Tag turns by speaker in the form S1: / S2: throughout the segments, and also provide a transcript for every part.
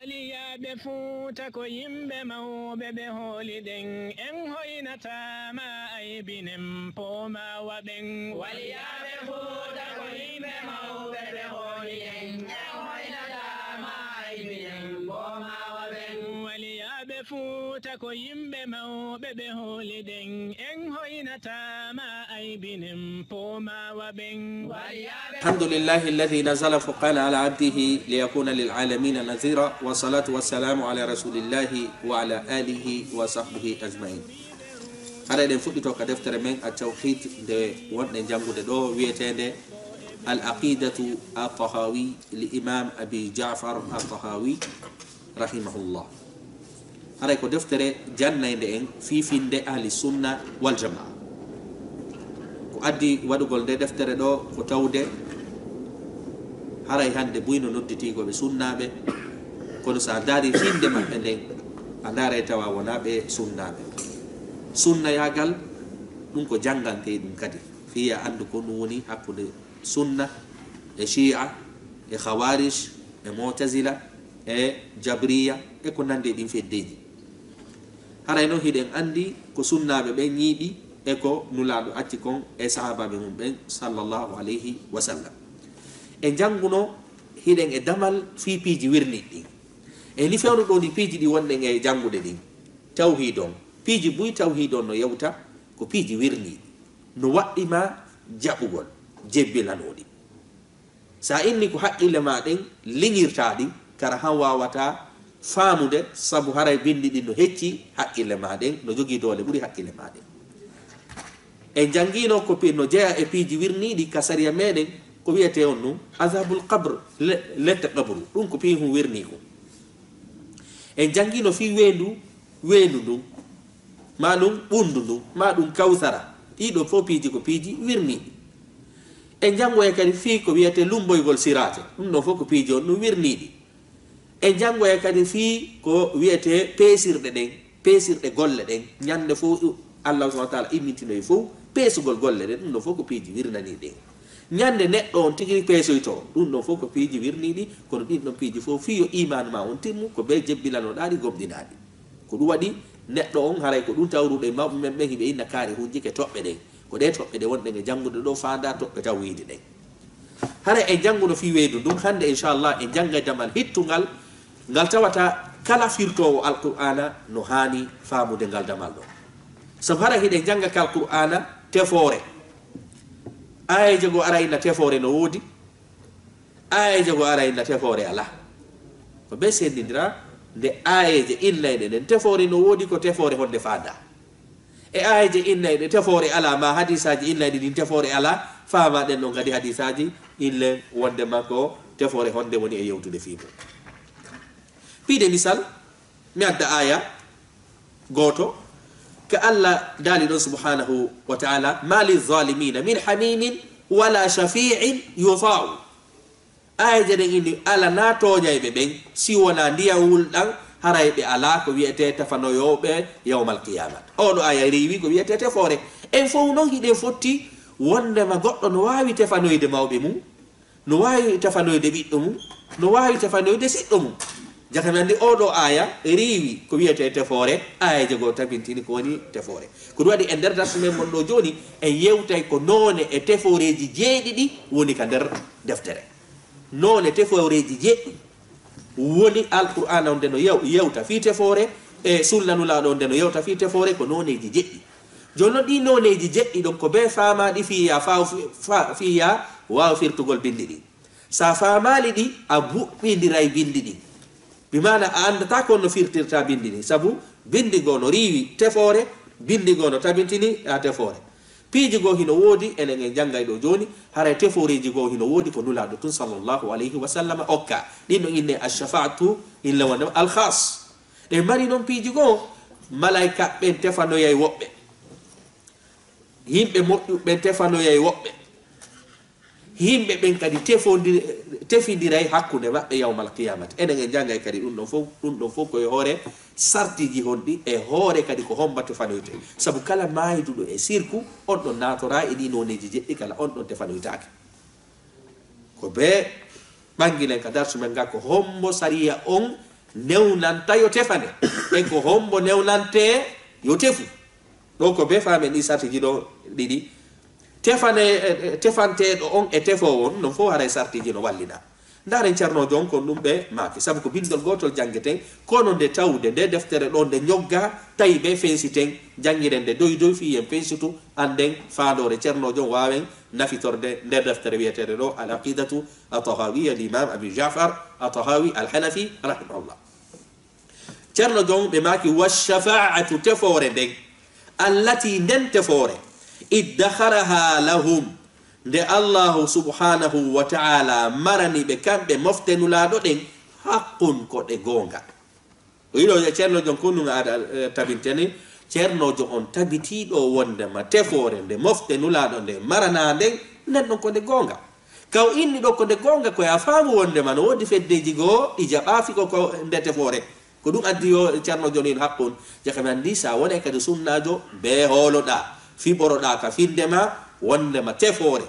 S1: waliyaɓe fuuta ko yimɓe mawɓe ɓe hooliɗen en hoynatama aybinen pooma waɓen waliyaɓe fuuta ko yimɓe mawɓe ɓe hooliɗen en hoynatama aybinen pooma waɓen waliyaɓe fuuta ko yimɓe mawɓe ɓe hooliɗen en hoynatama aybinen pooma waɓen
S2: الحمد لله الذي نزل فقال على عبده ليكون للعالمين نذيرا والصلاة والسلام على رسول الله وعلى آله وصحبه أجمعين. هذا يدين فوتو كدفتر من التوحيد دي ون جامو دو ويتين العقيدة الطهاوي لإمام أبي جعفر الطهاوي رحمه الله. هذا يكون دفتر جنة في فين أهل السنة والجماعة. addi waɗugol nde deftere ɗo ko tawde haray hande buyno nodditigoɓe sunnaɓe kono sa daari finde maɓɓe nden a daara tawa wonaɓe sunnaɓe. sunna yagal ɗum ko jangante ɗum kadi fiya andu ko ɗum woni hakkude sunna e shi'a e khawarij e mu'tazila e jabriya e ko nandi ɗin feddeji. haray noon hiɗen andi ko sunnaɓe ɓen ñiiɓi e ko nulaɗo acci kon e sahabaɓe mum ɓen sallllahu alayhi wa sallam. e janguno hiɗen e damal fi piiji wirniɗ ɗin e ni fewno ɗo ni piiji ɗi wonɗen e jangude ɗin tawhid on piiji buy tawhid on no yewta ko piiji wirniɗi no waɗɗima jaɓugol jebbilanoɗi sa inni ko haqqille maɗen liŋirtaɗi kara han wawata faamude saabu haray bindi ɗin no hecci haqqille maɗen no jogui doole ɓuuri haqqille maɗen. en jangino ko no jeeya e piiji wirniɗi ka sariya meɗen ko wiyete on ɗum azabul qabre lette qabru ɗum ko pii hum wirni ko. en jangino fi wendu ɗum ma ɗum ɓundu ndum ma ɗum kawsara ɗiɗo fof piiji ko piiji wirniɗi. en jangoye kadi fi ko wiyete lumboygol sirate ɗum ɗon fof ko piiji on ɗum wirniɗi. en jangoye kadi fi ko wiyete peesirɗe golle ɗen ñande fof allah subhanahu wa taala immintinoye fof peesugol golle ɗen ɗum ɗon fof ko piiji wirnani ɗen. ñande neɗɗo on tigui peesoyto ɗum ɗon fof ko piiji wirniɗi kono ɗin ɗon piiji fof fiyo iman ma on timmu ko be jebbilanoɗaɗi gomɗinaɗi ko ɗum waɗi neɗɗo on haray ko ɗum tawruɗo e mawɓe men ɓen hiɓe inna kaari hunjike toɓɓe ɗen ko ɗe toɓɓe ɗe wonɗen e janngude ɗo fanda toɓɓe taw wiide ɗen. hara en jannguno fi weydu ndun hande inchallah en jangga damal hittungal ngal tawata kala firtowo alqur'ana no hani faamude ngal damal ɗo. sabu hara hiɗen janga kal qur'ana tefoore ayaje go ara inna tefoore no woodi ayaje go ara inna tefoore ala ko be sendindira nde ayaje innayɗe nden tefoore no woodi ko tefoore honde faada e ayaje innayɗe tefoore ala ma hadisaji innayɗe ɗin tefoore ala faama ɗen ɗon kadi hadisaji ille wonde makko tefoore honde woni e yewtude fiimo. piide misal mi adda aya gooto ka Allah daali ɗon subhanahu wa ta'ala ma lizalimina min hamimin wala shafi'in yuta'u. ayaje ɗen inni ala natoñayɓe ɓen si wona ndiyam wulɗan haray ɓe ala ko wiyete tefanoyoɓe yawmal qiyamat. oɗo aya rewi ko wiyete tefoore. en fof noon hiɗen fotti wondema goɗɗo no wawi tefanoyde mawɓe mum no wawi tefanoyde ɓiɗɗo mum no wawi tefanoyde siɗɗo mum. jakami andi oɗo aya rewi ko wiyete tefoore ayaje goo tabintini ko woni tefoore. ko ɗum waɗi e nder darsu men mon ɗo joni en yewtay ko noone e tefooreji jeeɗiɗi woni ka nder deftere. noone tefooreji jeeɗɗi woni alqur'ana on nde no yewta fi tefoore e sunnanulaɗo on nde no yewta fi tefoore ko nooneji jeɗɗi. joni noon ɗi nooneji jeɗɗi ɗon ko be faamaɗi fiya wawa firtugol bindi ɗi. sa faamali ɗi a buɓɓidiray bindi ɗi bimana a andata ko no firtirta bindi ni sabu bindi go no riwi tefoore bindi go no tabintini a tefoore. piiji go hino woodi enen en janggay ɗo joni haray tefooreji go hino woodi ko nulaɗo tun sallllahu alayhi wa sallam okka ɗinno inne alshafa'atu illa wonde alkhas. ɗe mari noon piiji goo malaika ɓen tefanoyay woɓɓe yimɓe moƴƴuɓɓen tefanoyay woɓɓe yimɓe ɓen kadi tefidiray hakkude maɓɓe yawmal qiyamata. enen en janggay kadi ɗum ɗon fof koye hoore sartiji honɗi e hoore kadi ko homba tefanoyte sabu kala mayiduɗo e sirku on ɗon natora e ɗi noneji jeɗɗi kala on ɗon tefanoytake. ko be ɓangilen ka darsu men ga ko hombo sariya on newnanta yo tefane e ko hombo newnante yo tefu ɗo ko be faamen ɗi sartiji ɗo ɗiɗi tefanteɗo on e tefowo on non fof haray sartiji no wallina ndaren ceernojo on kon ɗum ɓe maaki sabu ko bindol gotol janggeten kono nde tawde nde deftere ɗo nde ñogga tawi ɓe feesiten jangiren nde doy doy fi en feesitu anden faandore ceernojo on wawen nafitorde nder deftere wiyeteɗe ɗo al aqidatu atahawiya l'imam abi jafar atahawi alhanafi rahimahullah ceernojo on ɓe maaki washafaatu tefore nden allati nden tefore iddaharaha lahum nde allahu subhanahu wa ta'ala marani ɓe kamɓe moftenulaɗo ɗen haqqun ko ɗe gonga o yiɗo ceernojo on kunnuga aɗa tabinteni ceernojo on tabitiɗo wondema tefore nde moftenulaɗo nde marana nden nden ɗon ko nde gonga kaw inni ɗo ko nde gonga koye a faamu wondema no wodi feddeji goo ɗi jaɓafi ko nde tefore ko ɗum addi yo ceernojo nin haqqun jakami andi sa wone kadi sunnajo be hooloɗa fiɓoroɗa ka findema wondema tefore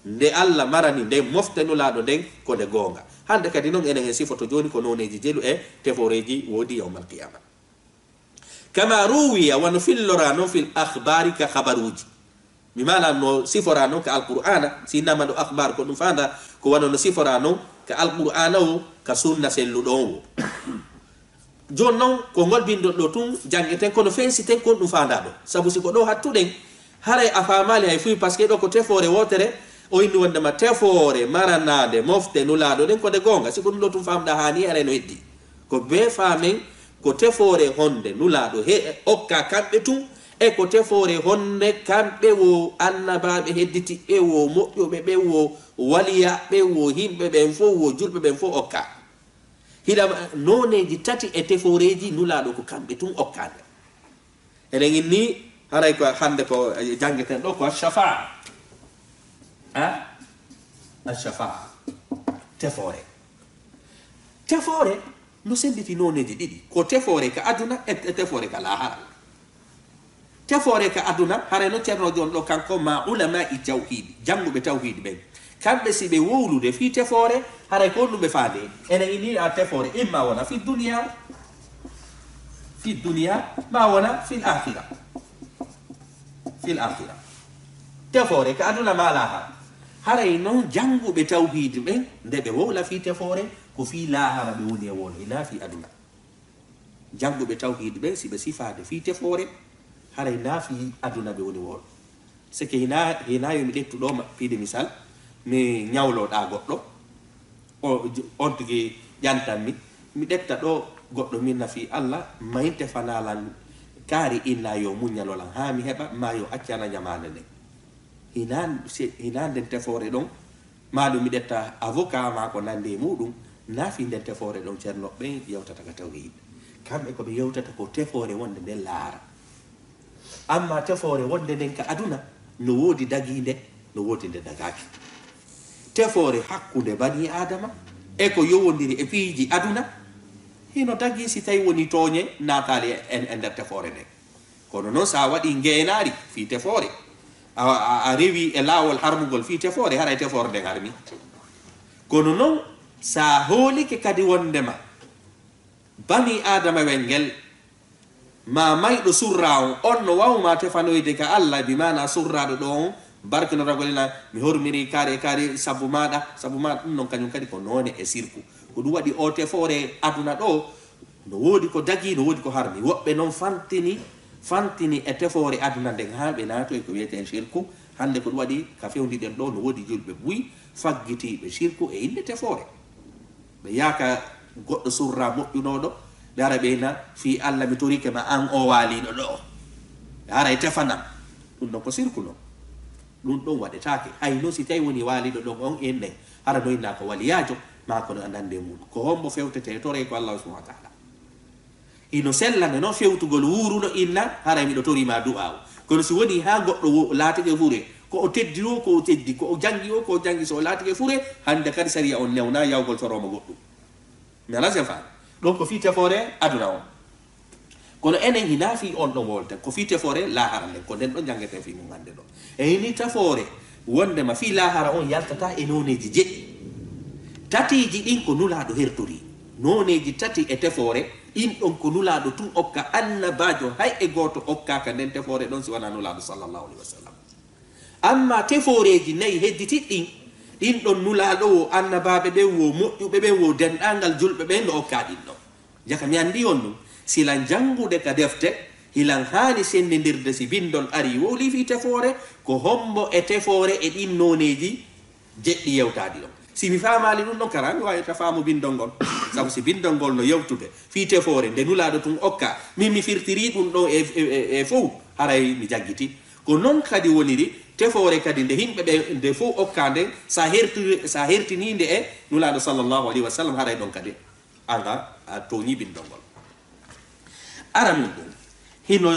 S2: nde allah marani nde moftenulaɗo nden ko nde gonga hande kadi noon enen hen sifoto joni ko noneji jelu e teforeji woodi yawmal qiyama kama ruwiya wano fillora noon fil akhbari ka habaruji mi mana no sifora noon ka alqur'ana sinnama ɗo akhbar ko ɗum fanda ko wano no sifora noon ka alqur'ana o ka sunna selluɗon o joni noon ko ngol bindol ɗo tun janggeten kono fensiten kon ɗum fanda ɗo saabu siko ɗo hattuɗen haray a famali hay fuyi par ce que ɗo ko tefore wotere o inni wondema tefore maranade mofte nulaɗo ɗen kode gonga siko ɗum ɗo tum famɗa hani are no heddi ko be famen ko tefore honde nulaɗo he okka kamɓe tum e ko tefore honde kamɓe wo annabaɓe hedditi ɓe wo moƴƴoɓe ɓe wo waliya ɓe wo himɓe ɓen fof wo julɓe ɓen fof okka hiɗa noneji tati e teforeji nulaɗo ko kamɓe tum okkande eɗen inni haray ko hande ko janggeten ɗo ko shafa shafa tefore no senditi noneji ɗiɗi ko tefore ka aduna e tefore ka lahara tefore ka aduna haray no ceernojo on ɗo kanko ma ulama i tawhidi janguɓe tawhidi ɓen kamɓe si ɓe wowlude fi tefore haray ko ɗum ɓe faande enen ini a tefore imma wona fi dunia ma wona fil akhira tefore ka aduna ma lahara haray noon janguɓe tawhidi ɓen nde ɓe wowla fi tefore ko fi lahara ɓe woni e won ina fi aduna janguɓe tawhidi ɓen si ɓe sifade fi tefore haray na fi aduna ɓe woni won sike hina yomi ɗettuɗo fiide misal mi ñawloɗa goɗɗo on tigi ƴantanmi mi ɗetta ɗo goɗɗo minna fi allah mayinte fanalan kaari inna yo muñalolan ha mi heɓa ma yo accana ñamande nden hina nden tefore ɗon maɗum mi ɗetta avocat ma ko nande muɗum naafi nden tefore ɗon ceernoɓe ɓen yewtata ka tawhid kamɓe koɓe yewtata ko tefore wonde nden laara amma tefore wonde nden ka aduna no woodi daginde no woodi nde dagaki tefore hakkude bani adama e ko yowodiri e piiji aduna hino dagi si tawi woni tooñe natali e nder tefore nden kono noon sa waɗi ngeenaari fi tefore a rewi e laawol harmugol fi tefore haray tefore nden harmi kono noon sa hoolike kadi wondema bani adama wel ngel ma mayɗo surra on no wawma tefanoyde ka allah bi mana surraɗo ɗo on barkino ragolina mi hormiri kaari sabu maɗa ɗum noon kañum kadi ko noone e sirku ko ɗum waɗi o tefore aduna ɗo no woodi ko dagi no woodi ko harmi woɓɓe noon fantini e tefore aduna nden ha ɓe naato e ko wiyete sirku hande ko ɗum waɗi ka fewdiɗen ɗo no woodi julɓe buy faggitiɓe sirku e inde tefore ɓe yaaka goɗɗo surra moƴƴunoɗo ɓe ara ɓeyna fi allah mi torike ma an o waaliɗo ɗo ɓe ara e tefanam ɗum noon ko sirku noon ɗum ɗon waɗetake hayno si tawi woni waaliɗo ɗon on en nden hara noyna ko waliyajo ma kono andande muɗum ko hombo fewtete tore ko allah subhanahu wa taala ino sellane noon fewtugol wuruno inna hara miɗo torima du'a o kono si woni ha goɗɗo laatike fure ko o teddi o ko o teddi ko o jangi o ko o jangi so o laatike fure hande kadi saria on newna yawgol toroma goɗɗum mi ala sen faami ɗon ko fi tefore aduna on kono enen hina fi on ɗon wolten ko fi tefore lahara nden ko nden ɗon jangeten fi mum hande ɗo e ni tefore wondema fi lahara on yaltata e noneji jeɗɗi tatiji ɗin ko nulaɗo hertori noneji tati e tefore in ɗon ko nulaɗo tun okka annabajo hay e goto okkaka nden tefore ɗon si wona nulaɗo sallllahu alayhi wa sallam amma teforeji nayi hedditiɗɗin ɗin ɗon nulaɗo o annabaɓe ɓen wo moƴƴuɓe ɓen wo denɗangal julɓe ɓen no okka ɗin ɗon jaka mi andi on ɗum sila jangude ka defte hilan hani sendidirde si bindol ari woli fi tefore ko hombo e tefore e ɗin noneji jeɗɗi yewtadi ɗon si mi famali ɗum ɗon kara mi wawita faamu bindol ngol sabu si bindol ngol no yewtude fi tefore nde nulaɗo tun okka min mi firtiri ɗum ɗon e fof haray mi jaggiti ko noon kadi woniri tefore kadi nde himɓe ɓe nde fof okka nden sa hertininde e nulaɗo sallllahu alayhi wa sallam haray ɗon kadi anga a toñi bindol ngol ara mum ɗum hino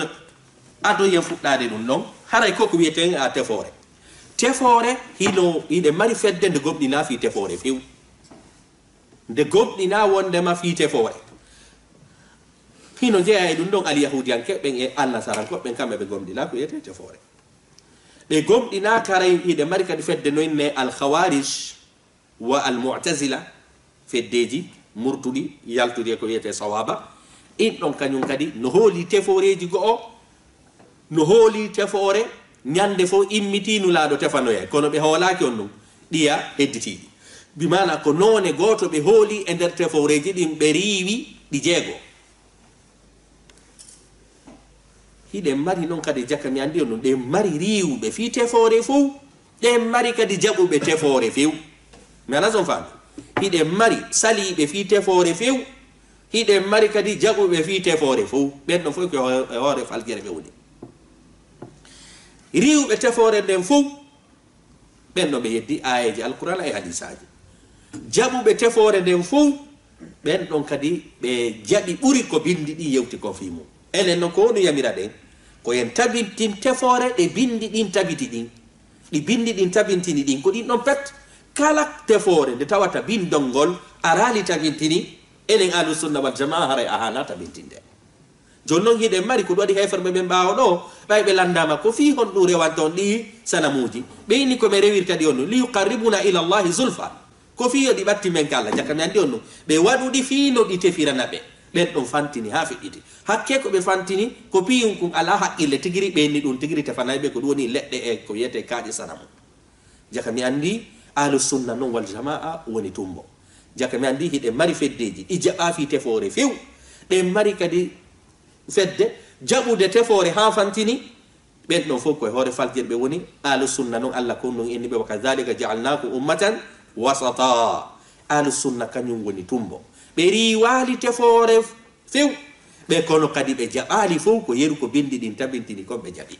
S2: adoyen fuɗɗade ɗum ɗon haray koko wiyeten a tefore tefore hiɗe mari fedde nde gomɗina fi tefore few nde gomɗina wondema fi tefore hino jeeya e ɗum ɗon alyahudiyankeɓɓen e annasarankoɓɓen kamɓe ɓe gomɗina ko wiyete tefore ɓe gomɗina karay hiɗe mari kadi fedde noynne alkhawarij wa almu'tazila feddeji murtuɗi yaltuɗi e ko wiyete sawaba in ɗon kañum kadi no hooli teforeji go'o no hooli tefore ñande fof immiti nulaɗo tefanoya kono ɓe hoolaki on ɗum ɗiya hedditiɗi bimana ko none goto ɓe hooli e nder teforeji ɗin ɓe riiwi ɗi jeego hiɗen mari noon kadi jakka mi andi on ɗum ɗen mari riiwɓe fi tefore fof ɗen mari kadi jaɓuɓe tefore few mi ala son faami hiɗen mari saliɓe fi tefore few hiɗen mari kadi jaɓuɓe fi tefore fof ɓen ɗon fof ko e hoore faljere ɓe woni riwɓe tefore nden fof ɓen ɗo ɓe yeddi ayeji alquran e hadisaji jaɓuɓe tefore nden fof ɓen ɗon kadi ɓe jaɓi ɓuri ko bindi ɗin yewti ko fi mum enen noon ko wonu yamira ɗen ko yen tabintin tefore ɗe bindi ɗin tabiti ɗin ɗi bindi ɗin tabintini ɗin ko ɗin ɗon pet kala tefore nde tawata bindol ngol arali tabintini enen ahlusunna wal jamaa haray a hana tabintinde joni noon hiɗen mari ko ɗum waɗi heferɓe ɓen ɓaawa ɗo ɓay ɓe landama ko fi hon ɗum rewanta on ɗi sanamuji ɓe inni koɓe rewirta ɗi on ɗum li yuqarribuna ila llahi zulfa ko fi yo ɗi ɓatti men ka Allah jakka mi andi on ɗum ɓe waɗuɗi fi no ɗi tefirana ɓe ɓen ɗon fantini ha feƴƴiti hakke ko ɓe fantini ko piyum kum ala haqqille tigiri ɓenni ɗum tigiri tefanayi ɓe ko ɗum woni leɗɗe e ko wiyete kaaƴe sanamu jaka mi andi ahlusunna noon wal jamaa woni tumbo jaka mi andi hiɗe mari feddeji ɗi jaɓa fi tefore few ɗen mari kadi fedde jaɓude tefore ha fantini ɓen ɗon fof koye hoore faljirɓe woni ahlusunna noon Allah ko ɗum inni ɓe wa kadhalika jaalnakum ummatan wasata ahlusunna kañum woni tumbo ɓe riwali tefore few ɓe kono kadi ɓe jaɓali fof ko yeru ko bindi ɗin tabintini kon ɓe jaɓi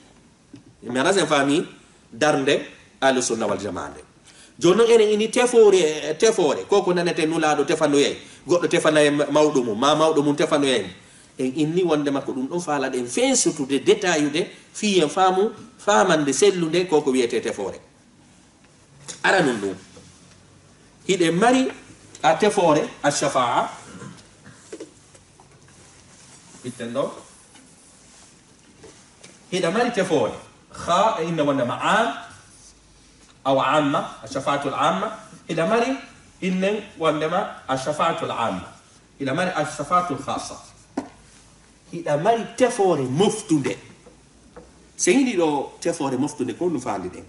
S2: mi anasen faami darde ahlusunna wal jamaa nde joni noon enen ini tefore koko nanete nulaɗo tefanoyay goɗɗo tefanaye mawɗo mum ma mawɗo mum tefanoyayni en inni wondema ko ɗum ɗon faalaɗen fensutude détaillude fiyen faamu famande sellude koko wiyete tefore ara nun ɗum hiɗe mari a tefore a shafaa itten ɗo hiɗa mari tefore ha inna wondema am aw amma ashafaatul amma ila mari innen wondema ashafaatul amma ila mari ashafaatul khassa ila mari tefore moftunde se yidi do tefore moftunde ko no faandi den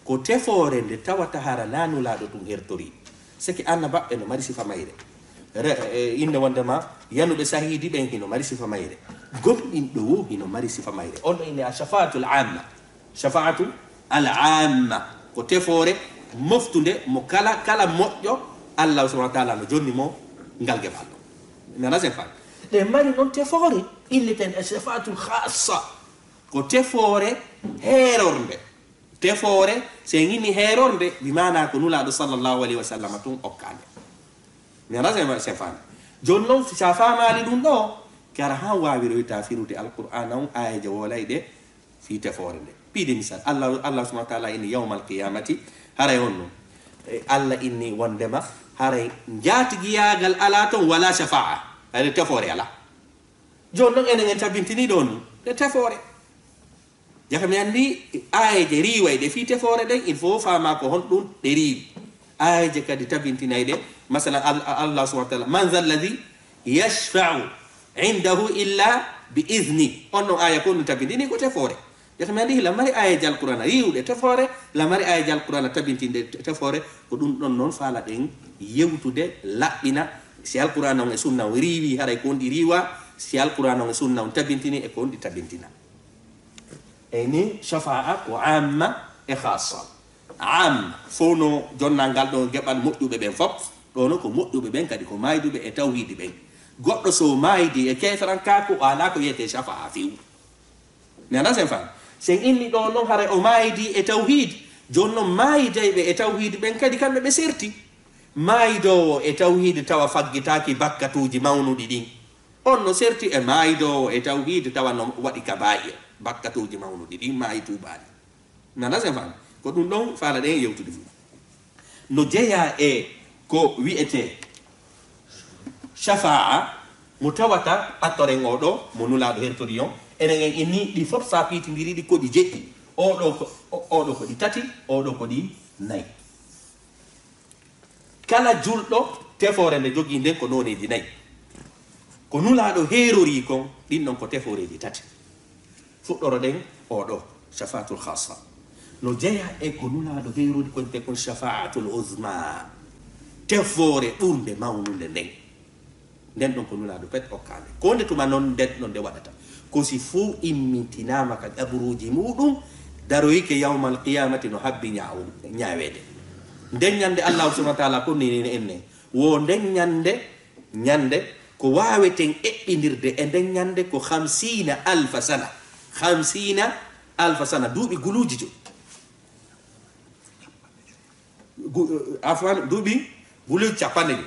S2: ko tefore nde tawata hara nanulaɗo ɗum hertori seki annaba no mari sifa mayre inne wondema yanuɓe sahidi ɓen hino mari sifa mayre gomɗin ɗo wo hino mari sifa mayre on ɗo inne ashafaatul amma shafaatu al amma ko tefore moftunde mo kala moƴƴo Allah subhanahu wa ta'ala no jonni mo ngal gebal nana sen fa de mari non tefore illeten shafatul khassa ko tefore herorde tefore se ngini herorde bi mana ko nulaɗo sallallahu alaihi wasallam tun okkande nana sen fa jon non shafa mali ɗum ɗo kara ha wawiroyta firude alquran on ayaje wolayɗe fi tefore nde piide misal Allah subhanahu wa ta'ala inni yawmal qiyamati haray honno Allah inni wondema haray jaatigiyagal ala ton wala shafa'a ay tefore ala jon non enen en tabintini ɗon de tefore jaka mi andi ayeje riwayde fi tefore ɗen il faut fama ko hon ɗum ɗe riwi ayeje kadi tabintinayde مثلا الله سبحانه وتعالى من ذا الذي يشفع عنده إلا بإذنه أنه آية كون تبديني كو تفوري يخمي لما آية جال القرآن يود تفوري لما آية جال القرآن تبدين تفوري كدون نون فالا دين يوتو دي لا بنا سيال القرآن نون سنة وريوي هذا يكون دي ريوا سيال القرآن نون سنة تبديني يكون دي تبدينا ini syafaat ko amma e khassa am fono jonnangal do geban moddube ben fop do no ko moddube ben kadi ko mayduɓe e tawhidi ben goddo so maydi e kefran kako ala ko yete shafa'a fiu nana sen fam sen inni do non hare o maydi e tawhid jonno maydayɓe e tawhid ben kadi kamɓe ɓe serti maydowo e tawhid tawa faggitaki bakkatuji mawnudi ɗin on no serti e maydowo e tawhid tawa no waɗi kabaye bakkatuji mawnudi ɗin mayi tubaani nana sen fam ko ɗum ɗon faala ɗen yewtude fu no jeeya e ko wi'ete shafa'a mo tawata attoren oɗo mo nulaɗo hertori on enen en inni ɗi fof sa piitidiri ɗi ko ɗi jeɗɗi oɗo ko ɗi tati oɗo ko ɗi nayi kala julɗo tefore nde jogii nden ko noneji nayi ko nulaɗo herori kon ɗin ɗon ko teforeji tati fuɗɗoro ɗen oɗo shafa'atul khassa no jeeya e ko nulaɗo herori kon te kon shafa'atul uzma tefore ɓurde mawnude nden nden ɗon ko nulaɗo pet hokkande ko nde tuma noon nden ɗon nde waɗata ko si fuu immintinama ka ɗaɓruji muɗum daroyike yawmal qiyamati no habbi ñawede nden ñande allahu subhanahu wa taala ko nini enne wo nden ñande ko waweten eɓɓidirde e nden ñande ko 50,000 sana 50,000 sana duuɓi guluji jo afwan duuɓi guluji capanɗe ɗi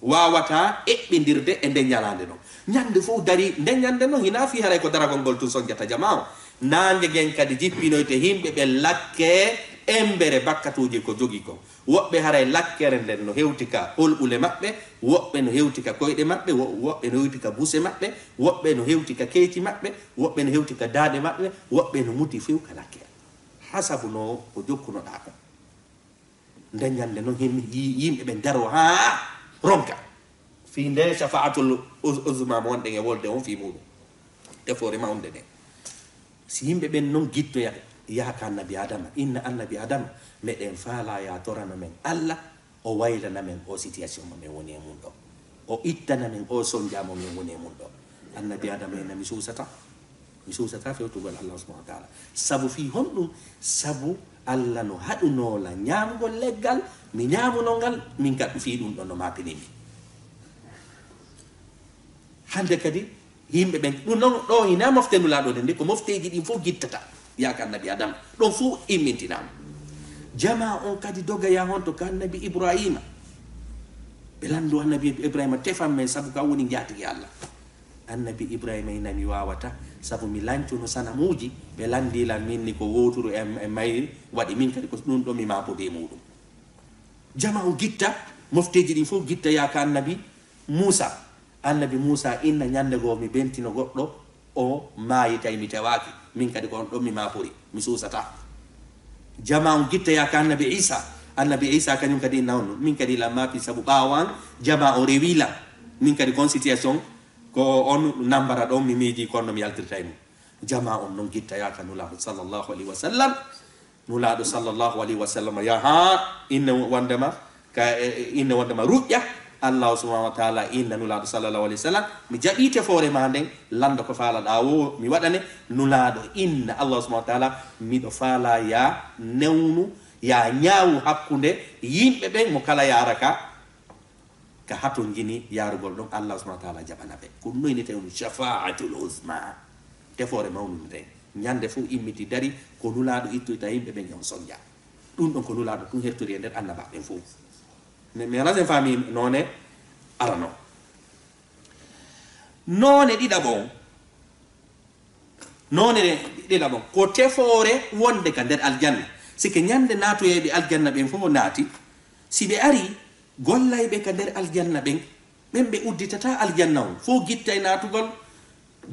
S2: wawata eɓɓidirde e nden ñalande ɗon ñande fof dari nden ñande noon hina fi haray ko daragol ngol tun soñjata jama o nange gen kadi jippinoyte yimɓe ɓe lakke embere bakkatuji ko jogi ko woɓɓe haray lakkere nden no hewti ka holɓule maɓɓe woɓɓe no hewti ka koyɗe maɓɓe woɓɓe no hewti ka buse maɓɓe woɓɓe no hewti ka keeci maɓɓe woɓɓe no hewti ka daade maɓɓe woɓɓe no muti few ka lakkere hasabu no ko jokkunoɗa ko nden ñande noon yimɓe ɓe daro ha ronka fi nde shafa'atul uzma mo wonɗen e wolde on fi muɗum defore mawnde nde si yimɓe ɓen noon gittoya yahaka annabi adama inna annabi adama meɗen faala ya torana men allah o waylana men o situation mo min woni e mum ɗo o ittana men o sonjamo min woni e mum ɗo annabi adama ena mi susata fewtugol allah subhanahu wa taala sabu fi honɗum sabu allah no haɗunola ñamgol leggal mi ñamuno ngal min kaɗɗu fi ɗum ɗon no mapinimi hande kadi yimɓe ɓen ɗum noon ɗo hina moftenulaɗo de nde ko mofteji ɗin fof gittata yaka annabi adama ɗon fof immintinama jama on kadi dogaya honto ko annabi ibrahima ɓe landu annabi ibrahima tefan men saabu ka woni jatigi allah annabi ibrahima inami wawata saabu mi lancuno sanamuji ɓe landilan minni ko woturu e mayri waɗi min kadi ko ɗum ɗo mi mapode muɗum jama o gitta mofteji ɗin fof gitta yaka annabi Musa inna ñande goo mi bentino goɗɗo o maayi tawi mi tewaki min kadi ko on ɗon mi mapori mi susata jama on gitta yaka annabi isa kañum kadi inna on min kadi la mapi saabu ɓawan jama o rewila min kadi kon situation ko on nambara ɗon mi miiji konno mi yaltirta e mum jama on noon gitta yaka nulaɗo sallllahu alayhi wa sallam nulaɗo sallllahu alayhi wa sallam yaha inne wondema ruƴƴa allahu subhanahu wa taala inna nulaɗo sallllahu alayhi wa sallam mi jaɓi tefore ma nden landa ko faalaɗa wo mi waɗane nulaɗo inna allahu subhanahu wa taala miɗo faala ya newnu ya ñaawu hakkude yimɓe ɓen mo kala yara ka haton jini yarugol ɗon allah subhanahu wa taala jaɓana ɓe ko ɗum noyni tawnu shafa'atul uzma tefore mawnude nden ñande fof immiti dari ko nulaɗo ittoyta yimɓe ɓen yon soñja ɗum ɗon ko nulaɗo ɗum hertori e nder annabaɓen fof mi alasen fami none arano none ɗiɗaɓon ko tefore wonde ka nder aljanna sike ñande natoyeɓe aljanna ɓen fof naati si ɓe ari gollayɓe ka nder aljanna ɓen ɓe udditata aljanna on fo gitta e natugol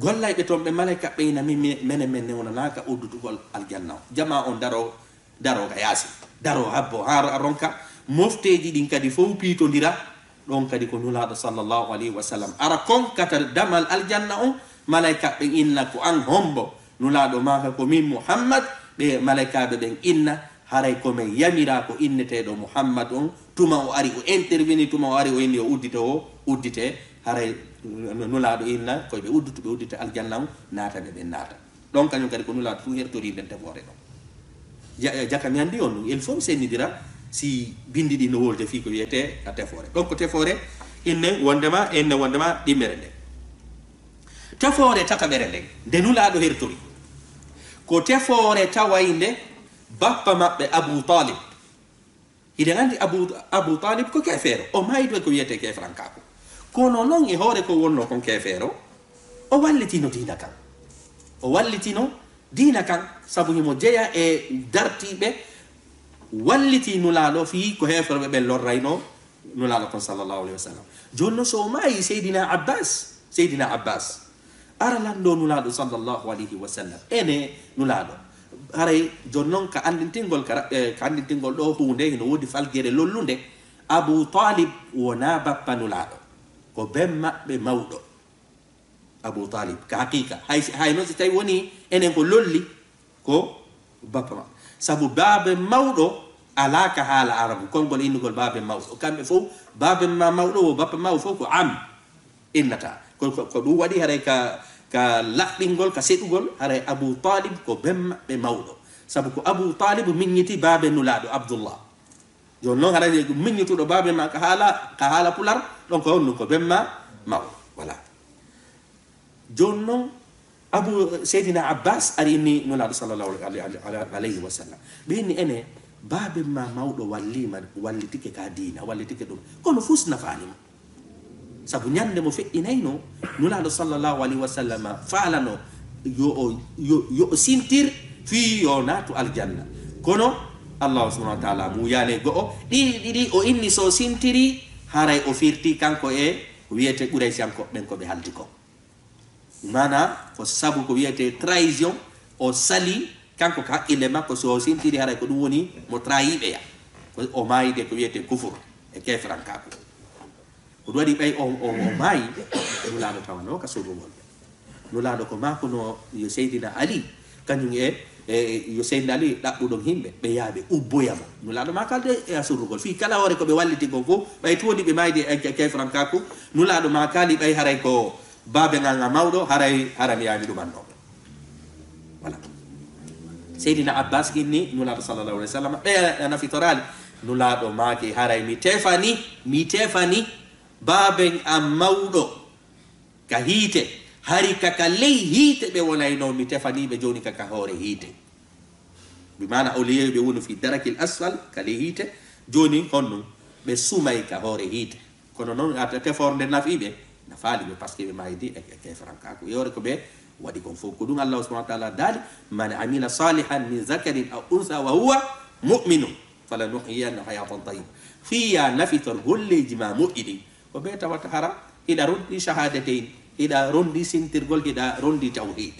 S2: gollayɓe toon ɓe malaika ɓeyna mene men newnanaka uddutugol aljanna on jama on daro ka yaasi daro habbo ha ronka mofteji ɗin kadi fof piitodira ɗon kadi ko nulaɗo sallllahu alayhi wa sallam ara konkata damal aljanna on malaika ɓen inna ko an hombo nulaɗo maka ko min muhammad ɓe malaikaɓe ɓen inna haray komin yamira ko inneteɗo muhammad on tuma o ari o interveni tuma o ari o inni o uddite haray nulaɗo inna koyeɓe uddutuɓe uddite aljanna on naata ɓe ɓen naata ɗon kañum kadi ko nulaɗo fu hertori nden tefore ɗon jaka mi andi on il faut mi sennidira si bindi ɗi no wolde fi ko wiyete a tefore donc tefore inne wondema ɗimmere nden tefore tataɓere nden nde nulaɗo hertori ko tefore tawayde bappa maɓɓe abou talib hiɗen andi abou talib ko kefeero o maydo ko wiyete kefrankako kono noon e hoore ko wonno kon kefeero o wallitino dina kan sabu himo jeeya e dartiɓe walliti nulaɗo fi ko heforoɓe ɓen lorrayno nulaɗo kon sallllahu alayhi wa sallam jonno so maayi seydina abbas ara lanɗo nulaɗo sallllahu alayhi wa sallam ene nulaɗo haray jonnon ka andintingol ɗo hunde hino woodi falgere lollunde abou talib wona bappa nulaɗo ko ben maɓɓe mawɗo abou talib ka haqiqa hay noon so tawi woni enen ko lolli ko bappa ma sabu baabe mawɗo ala ka haala arabu konngol innugol baabe mawɗo kamɓe fof baabe ma mawɗo o bappa mawɗo fof ko am innata ko ɗum waɗi haray ka laɓɓingol ka seɗugol haray abou talib ko ben maɓɓe mawɗo sabu ko abou talib miññiti baabe nulaɗo abdoullah joni noon haray miññituɗo baabe ma ka haala pular ɗon ko honɗum ko ben ma mawɗo voilà joni noon seydina abbas ari inni nulaɗo sallllahu alayhi wa sallam ɓe inni ene baabe ma mawɗo wallitike ka dina wallitike ɗum kono fus nafanima sabu ñande mo feƴƴinayno nulaɗo sallllahu alayhi wa sallam faalano yo o sintir fi yo naatu aljanna kono allahu subahana wa taala muyane go'o ɗiɗi o inni so sintiri haray o firti kanko e wiyete ɓuraysiyankoɓe ɓen koɓe haldi ko mana ko sabu ko wiyete trahison o sali kanko ko haqqille makko so sintiri haray ko ɗum woni mo trahiɓeya o mayide ko wiyete kufur e kefrankako ko ɗum waɗi ɓay o maayi nulaɗo tawano ka sodugol nulaɗo ko makono yo seydina ali kañum yo seydina ali ɗaɓɓuɗon himɓe ɓe yaaɓe ubboyamo nulaɗo ma kalde e a surrugol fi kala hoore koɓe walliti gon fof ɓay to woni ɓe mayde e kefrankako nulaɗo ma kaali ɓay haray ko baabe ngal nga mawɗo harami yaami ɗumannoɓe voilà seydina abbas inni nulaɗo sallllahu alih w sallam ɓe nafitorali nulaɗo maake haray mi tefani baaben am mawɗo ka hiite hari kaka ley hiite ɓe wonayno mi tefaniɓe joni kaka hoore hiite bimana au lieu ɓe woni fi darakil asfal ka ley hiite joni honɗum ɓe sumay ka hoore hiite kono noon tefor nde nafiɓe nafaaliɓe par ce que ɓe maydi e kefrankako yewre ko ɓe waɗi kon fof ko ɗum allahu subahana wa taala daali man amila salihan min zakarin aw unsa wa huwa muminum fala nuhiyanna hayatan tayiba fiya nafitor golleji ma moƴƴiɗi ko ɓe tawata hara hiɗa rondi shahadateyn hiɗa rondi sintirgol hiɗa rondi tawhid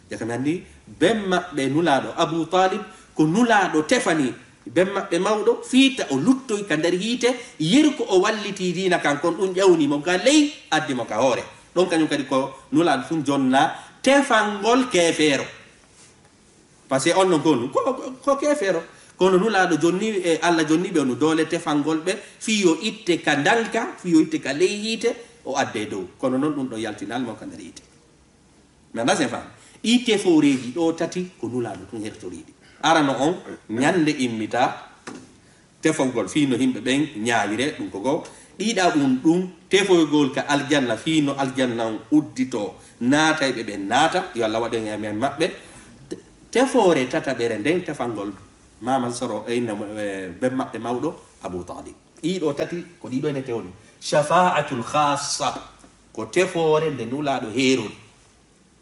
S2: jaka mi anndi ben maɓɓe nulaɗo abou talib ko nulaɗo tefani ben maɓɓe mawɗo fiita o luttoy ka nder hiite yeru ko o walliti dina kan kon ɗum ƴawnimo ka ley addimo ka hoore ɗon kañum kadi ko nulaɗo fu jonna tefangol kefeero par ce que on non ko kefeero kono nulaɗo jonni e allah jonniɓe ono doole tefangol ɓe fiyo itte ka dalka fiyo itte ka ley hiite o adde dow kono noon ɗum ɗo yaltinalmo ka nder hiite mi anda sen fam ɗi teforeji ɗo tati ko nulaɗo tun hertoriɗi arano on ñande immita tefogol fino himɓe ɓen ñaawire ɗum ko goo ɗiɗa ɗum tefoygol ka aljanna fino aljanna on uddito naata ɓe ɓen naata yo allah waɗen e men maɓɓe tefore tataɓere nden tefangol mamal soro eyna ben maɓɓe mawɗo abou talib ɗiɗo tati ko ɗiɗo ene tewni shafa'atul khassa ko tefore nde nulaɗo heerori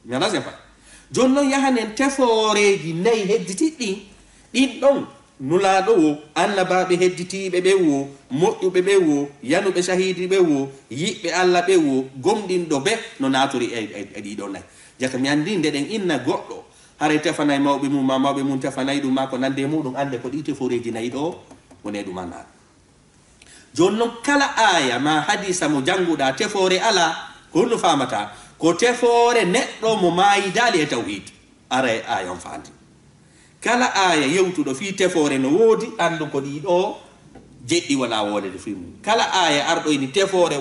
S2: mi anda sen fa joni noon yahanen teforeji nayi hedditiɗɗi ɗin ɗon nulaɗo wo annabaɓe hedditiɓe ɓe wo moƴƴuɓe ɓe wo yanuɓe sahidi ɓe wo yiɓɓe allah ɓe wo gomɗinɗo ɓe no natori e ɗiɗo nayi jaka mi andi nde ɗen inna goɗɗo haray tefanayi mawɓe mum ma mawɓe mum tefanayi ɗum ma ko nande muɗum ande ko ɗi teforeji nayi ɗo wone ɗum annaɗo jonnon kala aya ma hadisa mo janguɗa tefore ala ko no famata ko tefore neɗɗo mo mayidali e tawhid ara aya on fandi kala aya yewtuɗo fi tefore no woodi andu ko ɗiɗo jeɗɗi wala wolede fi mum kala aya arɗo ini tefore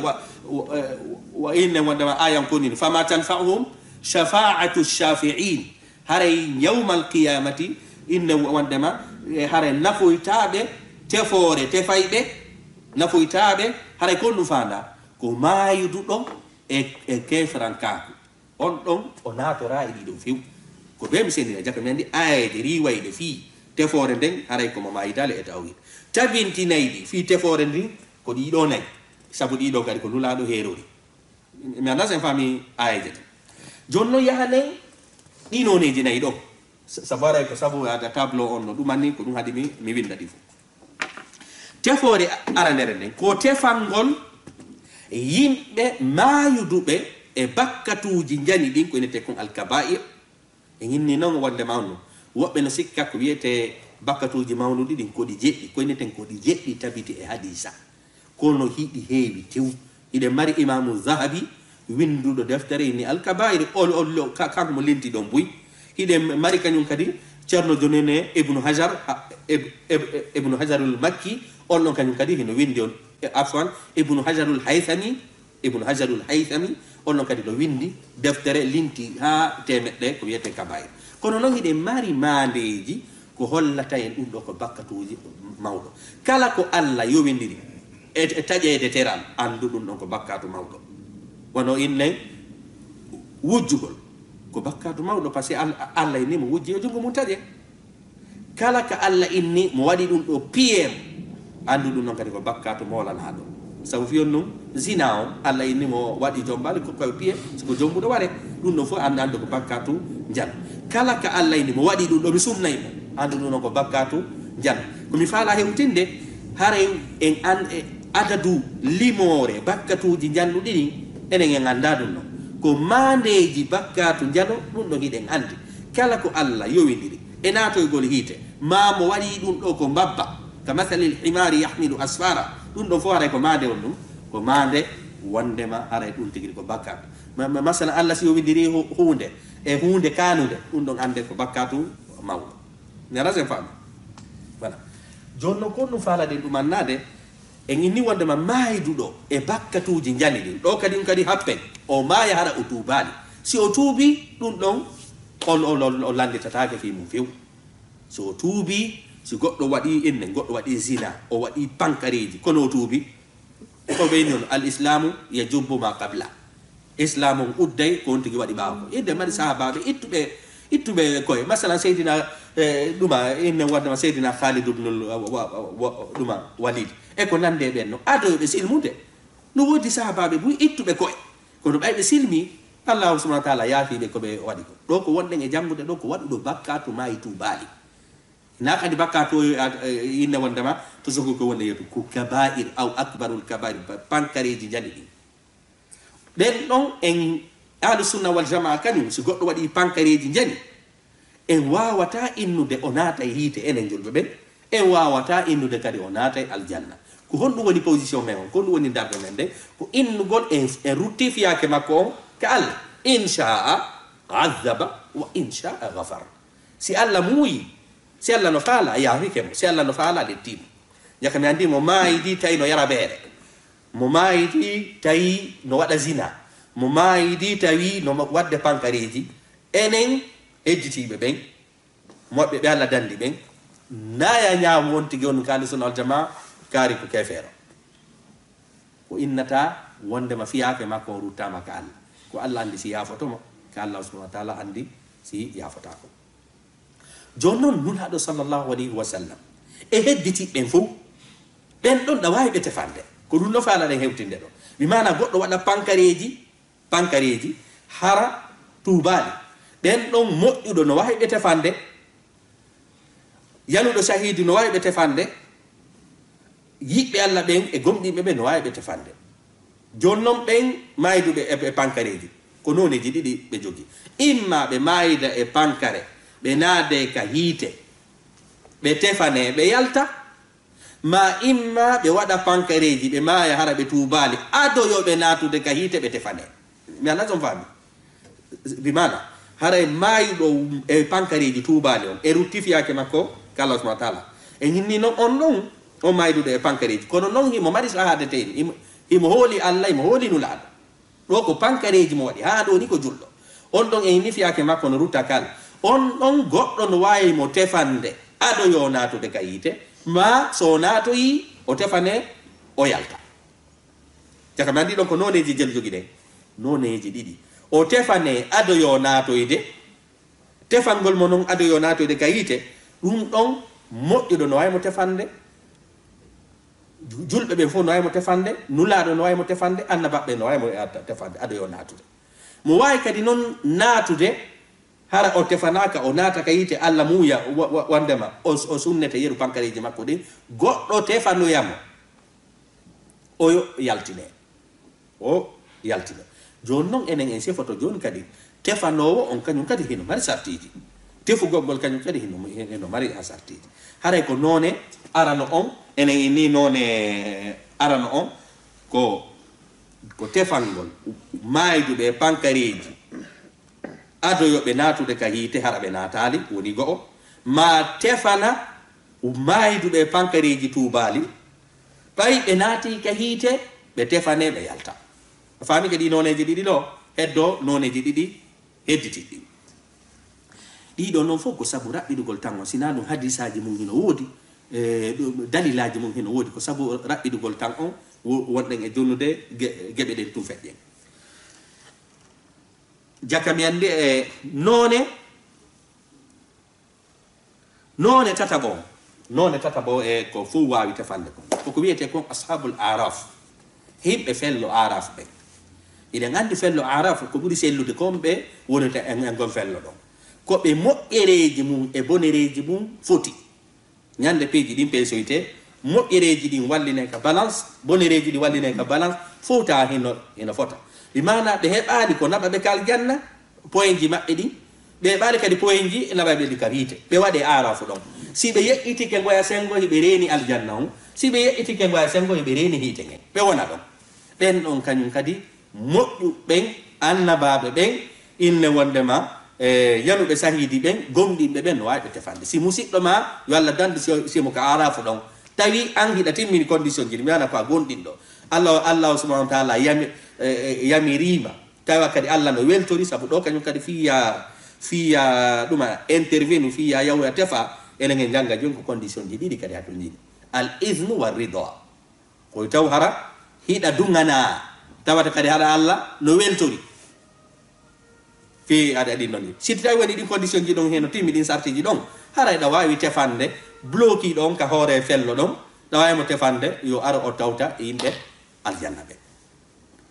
S2: wa inne wondema ayan konini fama tanfa'uhum shafa'atu shafi'in haray yawmal qiyamati inne wondema haray nafoytaɓe tefore tefayɓe nafoytaɓe haray ko ɗum fanda ko mayuduɗo e kefran kaku on ɗon o natora e ɗiɗo few ko be mi sendina jakka mi andi ayede riwayde fi tefore nden haray komo mayidale e tawhid tabintinayɗi fi tefore ndin ko ɗiɗo nayi sabu ɗiɗo kadi ko nulaɗo herori mi anda sen fami ayeje to jonno yahanen ɗinoneji nayi ɗo sabu aray ko sabu ada tableau on no ɗumanni ko ɗum haadi mi winda ɗi fo tefore arandere nden ko tefangol yimɓe mayuduɓe e bakkatuji jani ɗin ko inete kon alkaba'ir e inni noon wonde mawno woɓɓe no sikka ko wiyete bakkatuji mawnuɗi ɗin koɗi jeɗɗi ko ineten koɗi jeɗɗi tabiti e hadisa kono hiɗi heewi tew iɗe mari imamu zahabi winduɗo deftere inni alkaba'ir kanko mo linti ɗon buy hiɗe mari kañum kadi ceerno jonene ibnu hajarul makki on ɗon kañum kadi hino windi on afwan ibnu hajarul haythami on ɗon kadi ɗo windi deftere linti ha temeɗɗe ko wiyete kaba'ir kono noon hiɗe mari mandeji ko hollata en ɗum ɗo ko bakkatuji mawɗo kala ko Allah yowindiri e taƴede teral andu ɗum ɗon ko bakkatu mawɗo wono inne wujjugol ko bakkatu mawɗo par ce que Allah inni mo wujji e jungo mum taƴe kala ka Allah inni mo waɗi ɗum ɗo piyem andu ɗum ɗon kadi ko bakkatu molanaɗo sabu fiyon num zina o Allah inni mo waɗi jombali ko koye piye siko jombuɗo ware ɗum ɗon fof andu ko bakkatu jan kala ka Allah inni mo waɗi ɗum ɗo mi sumnayi mo andu ɗum ɗon ko bakkatu jan komi faala hewtinde haray en adadu limore bakkatuji janɗuɗi ɗin enen en anda ɗum ɗon ko mandeji bakkatu jano ɗum ɗon hiɗen andi kala ko Allah yowidiri e natoygol hiite ma mo waɗi ɗum ɗo ko mbabba ka mathali lhimari yahmilu asfara ɗum ɗon fof haray ko mande on ɗum ko mande wondema haray ɗum tigiri ko bakkatu masala Allah si yowidiri hunde e hunde kanude ɗum ɗon ande ko bakkatu mawɗo nera sen faami voilà jonno ko ɗum falade ɗum annade en inni wondema mayduɗo e bakkatuji jani ɗin ɗo kadi happen o maya hara o tuubali si o tuubi ɗum ɗon o landitatake fi mum few so o tuubi si goɗɗo waɗi inne goɗɗo waɗi zina o waɗi pankareji kono o tuubi ko ɓeyni on al islamu yajubbu ma qabla islam on udday ko on tigi waɗi ɓawa ko idde mari sahabaɓe ittuɓe koye masalan seydina ɗuma inne waddama seydina khalid ibnul ɗuma walid e ko nande ɓen no adoyoɓe silmude no wodi sahabaɓe buy ittuɓe koye kono ɓayɓe silmi allahu subhanahu wa taala yaafiɓe koɓe waɗi ko ɗo ko wonɗen e janggude ɗo ko waɗuɗo bakkatu mayi tubaali na kadi bakkatu inne wondema to sogo ko wonde yeetu ko kaba'ir aw akbarul kaba'ir pankareji jani ɗi ɗen ɗon en ahlu sunna wal jamaa kañum si goɗɗo waɗi pankareji jani en wawata innude o naata e hiite enen julɓe ɓen en wawata innude kadi o naata e aljanna ko honɗum woni position men on ko honɗum woni darde men nde ko innugol en rutti fiyake makko on ka Allah inchaa azaba wa inchaa gafar si Allah muuyi si Allah no faala yaafike mo si Allah no faala lettimo jaka mi andi mo maayidi tawi no yara beere mo maayidi tawi no waɗa zina mo maayidi tawi no wadde pankareji enen ejjitiɓe ɓen moɓɓe ɓe Allah dandi ɓen naya ñaamu won tigi on kaali sunna wal jamaa kaari ko kefeero ko innata wondema fiyake makko o ruttama ka Allah ko Allah andi si yafotomo ka Allah subhanahu wa taala andi si yafotako joni noon nulaaɗo sallllahu alayhi wa sallam e hedditiɓɓen fof ɓen ɗon ɗa wawi ɓe tefande ko ɗum no faalaɗen hewtinde ɗo mi mana goɗɗo waɗa pankareji hara tuubaali ɓen ɗon moƴƴuɗo no wawi ɓe tefande yanuɗo shahidi no wawi ɓe tefande yiɓɓe Allah ɓen e gomɗiɓe ɓe no wawi ɓe tefande joni noon ɓen mayduɓe e pankareji ko noneji ɗiɗi ɓe jogi imma ɓe mayda e pankare ɓe naade ka hiite ɓe tefane ɓe yalta ma imma ɓe waɗa pankareji ɓe maya hara ɓe tuubali adoyoɓe natude ka hiite ɓe tefane mi ala son faami bimana haray maayuɗo e pankareji tuubali on e ruttifiyake makko ka Allah subhanahu wa taala e hinni noon on ɗon o mayduɗo e pankareji kono noon himo mari sahadate himo hooli Allah himo hooli nulaaɗo ɗo ko pankareji mo waɗi ha ɗo ni ko julɗo on ɗon e hinnifiyake makko no rutta kala on ɗon goɗɗo no wawi mo tefande aɗo yo natude ka yiite ma so natoyi o tefane o yalta caka mi andi ɗon ko noneji jel jogi ɗen noneji ɗiɗi o tefane aɗo yo natoyde tefangol mo noon aɗo yo natoyde ka yiite ɗum ɗon moƴƴuɗo no wawi mo tefande julɓe ɓe fof no wawi mo tefande nulaɗo no wawi mo tefande annabaɓe no wawi mo tefande aɗo yo natude mo wawi kadi noon natude hara o tefanaka o naata ka yite Allah muuya wandema o sunnete yeru pankareji makko ɗin goɗɗo tefanoyamo o yaltine joni noon enen en sifoto joni kadi tefanowo on kañum kadi hino mari sartiji tefugolgol kañum kadi hino mari ha sartiji haray ko none arano on enen inni none arano on ko tefangol mayduɓe pankareji adoyoɓe natude ka hiite hara ɓe natali woni go'o ma tefana mayduɓe pankareji tuubali ɓay ɓe naati ka hiite ɓe tefane ɓe yalta fami kadi noneji ɗiɗi ɗo heddo noneji ɗiɗi hedditiɗɗi ɗiɗo noon fof ko sabu raɓɓiɗugol tan o sina ɗum hadisaji mum hino woodi dalilaji mum hino woodi ko sabu raɓɓiɗugol tan on wonɗen e jonnude geɓe ɗen tum feƴƴen jaka mi andi e none tataɓo e ko fof wawi tefande kon koko wiyete kon ashabul araf himɓe fello araf ɓen iɗen andi fello araf ko ɓuuri sellude kon ɓe wonete en gon fello ɗon koɓe moƴƴereji mum e bonereji mum foti ñande peeji ɗin peesoyte moƴƴereji ɗin walline ka balance bonereji ɗi walline ka balance fowta hino fota bimana ɓe heɓali ko naɓa ɓe kal janna point ji maɓɓe ɗin ɓe heɓali kadi point ji naɓaɓe ɗi kam yiite ɓe waɗe arafu ɗon si ɓe yeƴƴitike ngoya sengo hiɓe reeni aljanna on si ɓe yeƴƴitike ngoya sengo hiɓe reeni hiite ngen ɓe wona ɗon ɓen ɗon kañum kadi moƴƴuɓen annabaɓe ɓen inne wondema yanuɓe sahidi ɓen gomɗinɓe ɓen no wawi ɓe tefande si musidɗo ma yo Allah dande simo ko arafu ɗon tawi an hiɗa timmini condition ji ɗi miyana ko a gonɗinɗo Allah subhanahu wa taala yamirima tawa kadi Allah no weltori sabu ɗo kañum kadi fiya ɗuma intervenu fiya yawya tefa enen en janga joni ko condition ji ɗiɗi kadi hatol jiɗi al isnu wa rida koye taw hara hiɗa dugana tawata kadi haɗa Allah no weltori fi aɗa ɗin ɗon si tawi woni ɗin condition ji ɗon heno timmi ɗin sartiji ɗon hara ɗa wawi tefande bloki ɗon ka hoore fello ɗon ɗa wawimo tefande yo aro o tawta yimɓe aljanna ɓe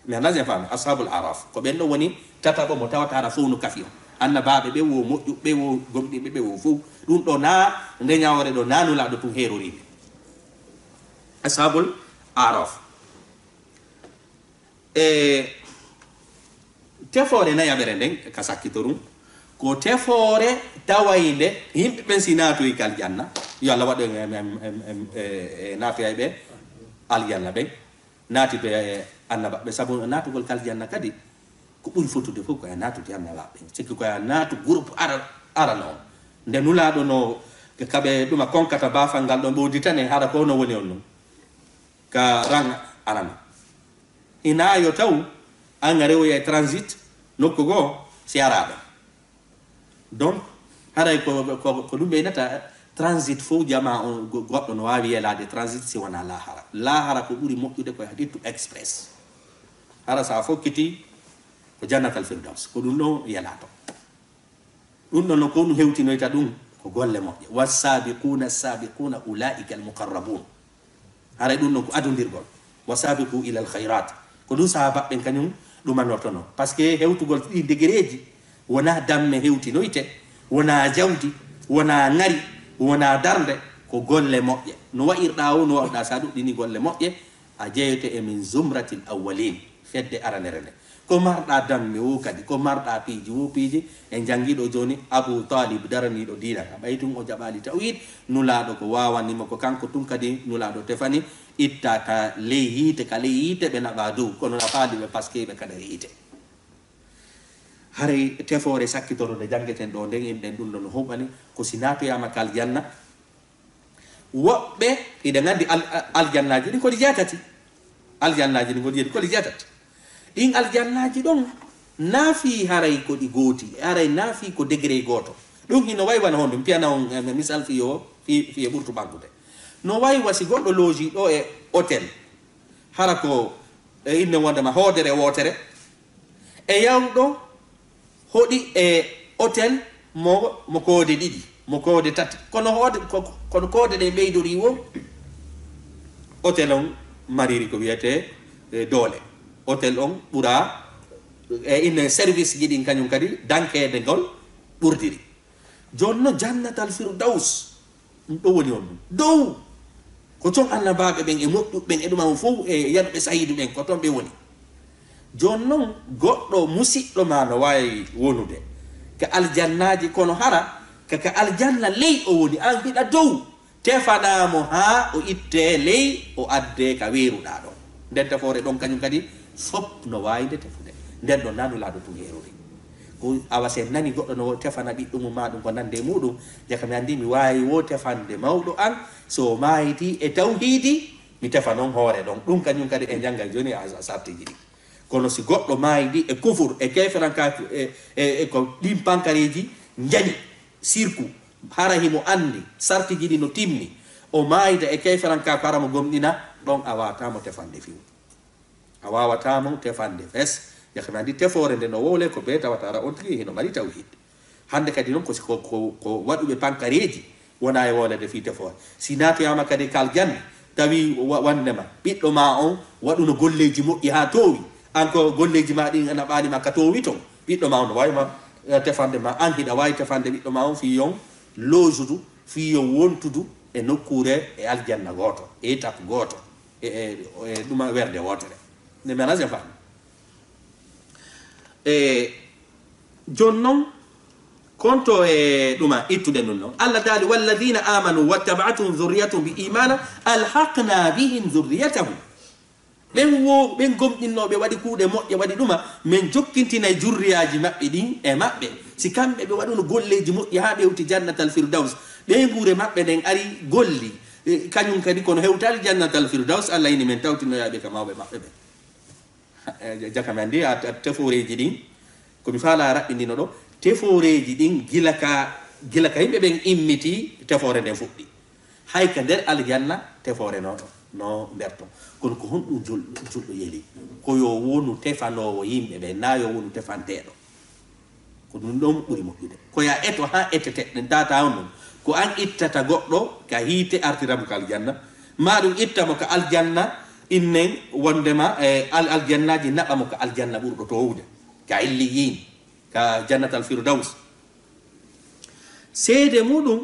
S2: mi anasen faami ashabul araf ko ɓen ɗo woni tataɓo mo tawata hara fof no kafi o annabaɓe ɓe wo moƴƴuɓe wo gomɗiɓe ɓe wo fof ɗum ɗo na nde ñawore ɗo nanulaɗo tum heroriɓe ashabul araf tefore nayaɓere nden ka sakkitorum ko tefore tawayde yimɓe ɓen si natoyi ka aljanna yo Allah waɗo natoyay ɓe aljanna ɓen naati ɓe annabaɓe sabu natugol ka aljanna kadi ko ɓuri fotude fof koye natude annabaɓe sikki koye natu groupe arana on nde nulaɗo no kaɓe ɗuma konkata bafal ngal ɗon ɓowdi tan e hara ko no woni on ɗum ka rang arana ina yo taw an rewoya e transit nokku goo si araɓe donc haray ko ɗum ɓeynata transit fof jama on goɗɗo no wawi yelade transit si wona lahara ko ɓuuri moƴƴude koye hadittu express hara sa fokkiti ko jannatal firdaus ko ɗum ɗo yelato ɗum ɗon no ko ɗum hewtinoyta ɗum ko golle moƴƴe wasabiquna sabiquna ulaika almuqarrabun haray ɗum ɗon ko adodirgol wasabiqu ila alkhairat ko ɗum sahabaɓɓen kañum ɗumanortono par ce que hewtugol ɗi degré ji wona damme hewtinoyte wona jawdi wona ngari wona darde ko golle moƴƴe no wayirɗa o no wawɗa sa ɗuɗɗini golle moƴƴe a jeeyete e min zumratil awwalin fedde aranere nde ko marɗa damme o kadi ko marɗa piiji wo piiji en jangiɗo joni Abu Talib daraniɗo dina ka ɓay tun o jaɓali tawhid nulaɗo ko wawanimo ko kanko tun kadi nulaɗo tefani itta ka ley hiite ka ley hiite ɓe naɓa dow kono na faaliɓe par ce que ɓe kada hiite haray tefore sakkitoro nde jangeten ɗo nden inɗen ɗum ɗon huɓani ko si natoyama ka aljanna woɓɓe iɗa gandi aljannaji ɗin koɗi jeetati aljannaji ɗin koɗi koɗi jeetati ɗin aljannaji ɗon naafi haray koɗi gooti haray naafi ko degré goto ɗum hino waywana hon ɗum piyana on misal fiyo fiye ɓurtu ɓaggude no waywa si goɗɗo logi ɗo e hôtel hara ko inne wondema hoodere wotere e yawɗo hoɗi e hôtel mo koode ɗiɗi mo koode tati kono koode ɗe ɓeydori wo hôtel on mariri ko wiyete doole hôtel on ɓura e inne service ji ɗin kañum kadi dankede ngol ɓurdiri jonno jannatal firdaus ɗum ɗo woni on ɗum dow ko ton annabaɓe ɓen e moƴƴuɓɓen e ɗuma fof e yanuɓe sahidu ɓen ko ton ɓe woni joni noon goɗɗo musidɗo ma no wawi wonude ka aljannaji kono hara kaka aljanna ley o woni an mbiɗa dow tefanamo ha o itte ley o adde ka weeruɗa ɗon nden tefore ɗon kañum kadi fop no wawide tefude nden ɗon nanulaɗo tun heerori ko awa sen nani goɗɗo no tefana ɓiɗɗo mum ma ɗum ko nande muɗum jaka mi andi mi wawi wo tefande mawɗo an so mayiti e tawhidi mi tefa noon hoore ɗon ɗum kañum kadi e janggal joni a sartiji ɗi kono si goɗɗo mayidi e kufur e keferankaki e ko ɗin pankareji jañi sirku hara himo andi sartiji ɗi no timmi o mayida e keferankako hara mo gomɗina ɗon a wawatamo tefande fiw a wawatamo tefande fes yakami andi tefore nde no wowle ko be tawata ara on tigi hino mari tawhid hande kadi noon ko waɗuɓe pankareji wona e wolede fi tefore si natoyama kadi kal janne tawi wandema ɓiɗɗo ma on waɗuno golleji moƴƴi ha towi an ko golleji ma ɗin naɓanima ka towi ton ɓiɗɗo ma on no wawima tefande ma an hiɗa wawi tefande ɓiɗɗo ma on fiyon lojudu fiyo wontudu e nokkure e aljanna goto e étape goto e ɗuma werde wotere nde mi anasen fami joni noon konto e ɗuma ittuɗe nun noon allah daali walladina amanu wattabaatuhum dhurriyatum bi imana alhaqna bihim dhurriyatahum ɓen gomɗinnoɓe waɗi kuuɗe moƴƴe waɗi ɗuma min jokkintinay jurriyaji maɓɓe ɗin e maɓɓe si kamɓe ɓe waɗuno golleji moƴƴi ha ɓewti jannatal firdaus ɓe guure maɓɓe ɗen ari golli kañum kadi kono hewtali jannatal firdaus allah ini min tawtinoyaɓe ka mawɓe maɓɓe ɓe jakami andi a teforeji ɗin komi faala raɓɓindino ɗo teforeji ɗin gila ka yimɓe ɓen immiti tefore nden fuɗɗi hay ka nder aljanna tefore noɗo no nder ton kono ko honɗum julɗo yeli ko yo wonu tefanowo yimɓe ɓe na yo wonu tefanteɗo ko ɗum ɗon ɓuuri moƴƴude ko ya eto ha etteteɗen tata on ɗum ko an ittata goɗɗo ka hiite artiramo ka aljanna ma ɗum ittamo ka aljanna innen wondema aljannaji naɓamo ka aljanna ɓurɗo towude ka illiyin ka jannatal firdaus seede muɗum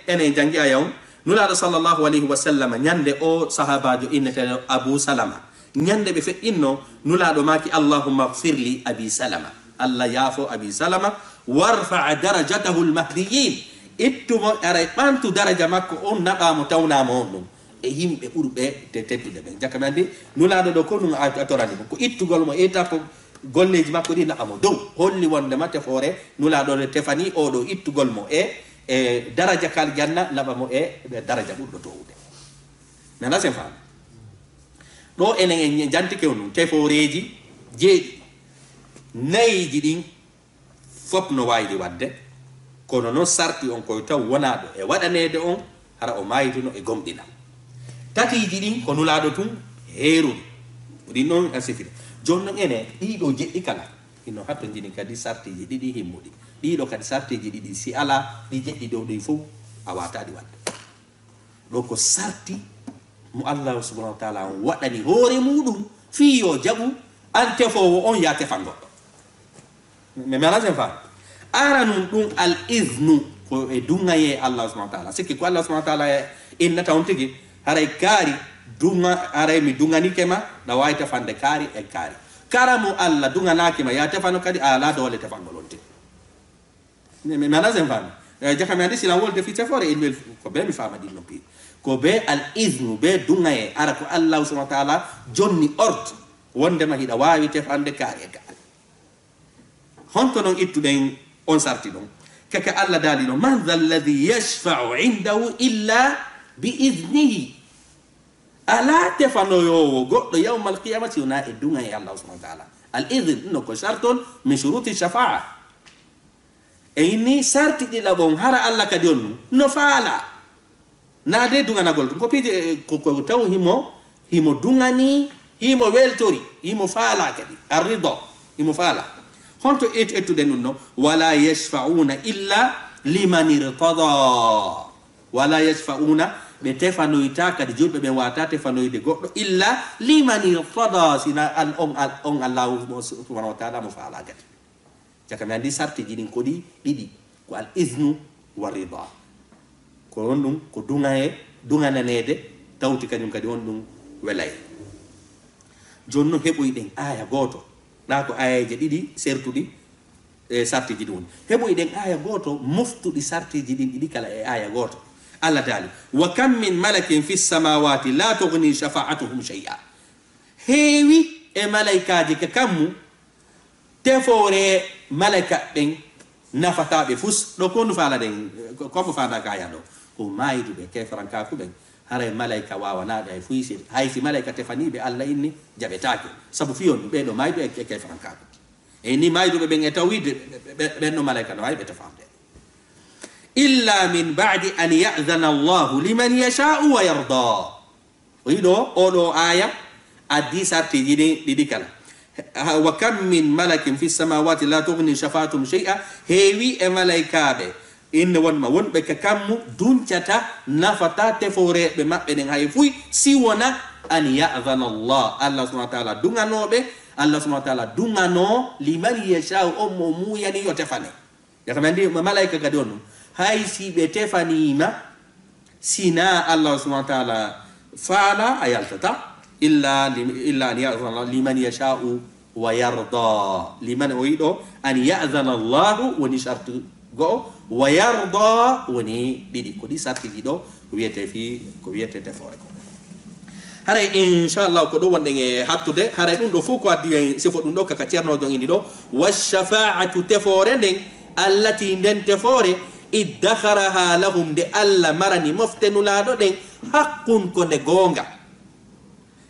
S2: enen jangi a yawn nulaɗo sallllahu alayhi wa sallam ñande o sahabajo inneteɗo Abu Salama ñande ɓe feƴƴinno nulaɗo maki allahumma gfirli abi salama allah yaafo abi salama warfa darajatahu lmahdiyin ittumo aray ɓantu daraja makko on naɓamo tawnama on ɗum e yimɓe ɓurɓe te teddude ɓen jakami andi nulaɗo ɗo ko ɗum a toranimo ko ittugol mo étape golleji makko ɗi naɓamo dow holli wondema tefore nulaɗo ɗo tefani oɗo ittugol mo e daraja kal janna naɓamo e daraja ɓurɗo towude nana sen faami ɗo enen en jantike on ɗum teforeji jeeɗi nayiji ɗin fop no waydi wadde kono noon sarti on koye taw wonaɗo e waɗanede on hara o mayituno e gomɗina tatiji ɗin ko nulaɗo tun heeruri ɗin ɗon a sifiri joni noon ene ɗiɗo jeɗɗi kala ino hatto jini kadi sartiji ɗiɗi himmuɗi ɗiɗo kadi sartiji ɗiɗi si ala ɗi jeɗɗi dow ɗi fof a wataɗi wadde ɗo ko sarti mo allahu subhanahu wa taala on waɗani hoore muɗum fiyo jaɓu an tefowo on ya tefan goɗɗo mi manasen fa ara num ɗum al isnu ko e dungaye allah subhanahu wa taala sikki ko allah subhanahu wa taala innata on tigi haray kaari dunga haray mi dunganike ma ɗa wawi tefande kaari e kaari karamo alla dunganaki ma ya tefano kadi ala dole tefangolonte mi manazem fami jaka mi andi sila wolde fi tefore il ko be mi fama di nopi ko be al iznu be dungaye ara ko Allah subhanahu wa ta'ala jonni ord wonde ma hida wawi tefande kare ka honto non ittuden on sarti don kaka Allah dali no man dhal ladhi yashfa'u 'indahu illa bi idnihi ala tefano yo goddo yawm al qiyamati una dungaye Allah subhanahu wa ta'ala al idn no ko sharton min shuruti shafa'a e inni sarti di labon hara Allah kadi on no faala nade dungana gol ko pije ko taw himo dungani himo weltori himo faala kadi arrido himo faala honto etude nunno wala yashfa'una illa liman irtada wala yashfa'una be tefano itaka di julbe be wata tefano ide goddo illa liman irtada sina al on Allah subhanahu wa ta'ala mo faala kadi jaka mi andi sarti jidin kodi didi ko al iznu wa rida ko wondum ko dungananede tawti kanyum kadi wondum welay jonno heboy den aya goto da ko ayaje didi sertudi e sarti jidun heboy den aya goto muftudi sarti jidin didi kala e aya goto Allah taala wa kam min malakin fis samawati la tughni shafa'atuhum shay'a hewi e malaikaji ka kammu tefore malaika ben nafatabe fus do ko nu fala den ko mo fanda kaya do ko maydu be ke franka ku ben hare malaika wawana da fuisi haysi malaika tefani be Allah inni jabetake sabu fiyon be do maydu e ke franka e ni maydu be ben e tawide be no malaika no ay be tafamde illa min ba'di an ya'zana Allah liman yasha'u wa yarda wido odo aya addi sarti didi kala wa kam min malakin fis samawati la tughni shafa'atuhum shay'a hewi e malaikabe inne wonma wonbe ka kammu duncata nafata tefore be mabbe den hay fuy si wona an ya'zana Allah subhanahu wa ta'ala dunganobe Allah subhanahu wa ta'ala dungano liman yasha'u ummu mu yani yo tefane ya kamandi malaika ka donu hay si be tefani ma sina Allah subhanahu wa ta'ala fala ayaltata illa an ya'zana liman yasha'u wa yarda liman uido an ya'zana Allah wa nishartu go wa yarda woni didi ko di sarti dido ko wiete tefore ko hare inshallah ko do wonde e hattude hare dum do fu ko addi sifo dum do kaka cerno don indi do washafa'atu tefore den allati den tefore iddakharaha lahum de alla marani moftenu lado den haqqun ko de gonga